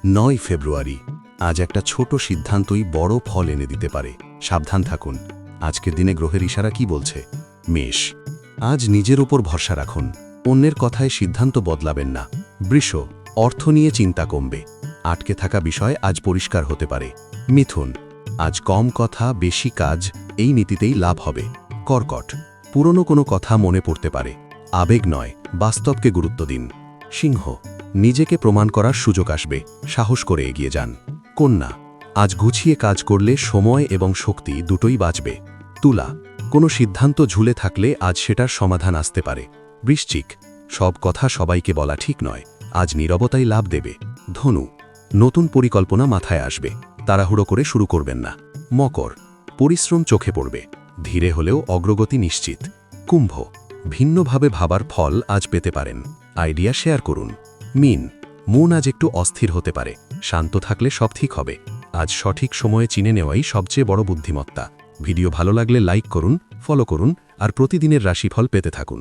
9 ফেব্রুয়ারি আজ একটা ছোট সিদ্ধান্তই বড় ফল এনে দিতে পারে। সাবধান থাকুন। আজকের দিনে গ্রহের ইশারা কি বলছে? মেষ, আজ নিজের উপর ভরসা রাখুন। অন্যের কথায় সিদ্ধান্ত বদলাবেন না। বৃষ, অর্থ নিয়ে চিন্তা কমবে। আটকে থাকা বিষয় আজ পরিষ্কার হতে পারে। মিথুন, আজ কম কথা বেশি কাজ, এই নীতিতেই লাভ হবে। কর্কট, পুরনো কোনো কথা মনে পড়তে পারে। আবেগ নয়, বাস্তবকে গুরুত্ব দিন। সিংহ, নিজেকে প্রমাণ করার সুযোগ আসবে, সাহস করে এগিয়ে যান। কন্যা, আজ গুছিয়ে কাজ করলে সময় এবং শক্তি দুটোই বাঁচবে। তুলা, কোনো সিদ্ধান্ত ঝুলে থাকলে আজ সেটার সমাধান আসতে পারে। বৃশ্চিক, সব কথা সবাইকে বলা ঠিক নয়, আজ নীরবতাই লাভ দেবে। ধনু, নতুন পরিকল্পনা মাথায় আসবে, তাড়াহুড়ো করে শুরু করবেন না। মকর, পরিশ্রম চোখে পড়বে, ধীরে হলেও অগ্রগতি নিশ্চিত। কুম্ভ, ভিন্নভাবে ভাবার ফল আজ পেতে পারেন, আইডিয়া শেয়ার করুন। মীন, মন আজ একটু অস্থির হতে পারে, শান্ত থাকলে সব ঠিক হবে। আজ সঠিক সময়ে চিনে নেওয়াই সবচেয়ে বড় বুদ্ধিমত্তা। ভিডিও ভালো লাগলে লাইক করুন, ফলো করুন আর প্রতিদিনের রাশিফল পেতে থাকুন।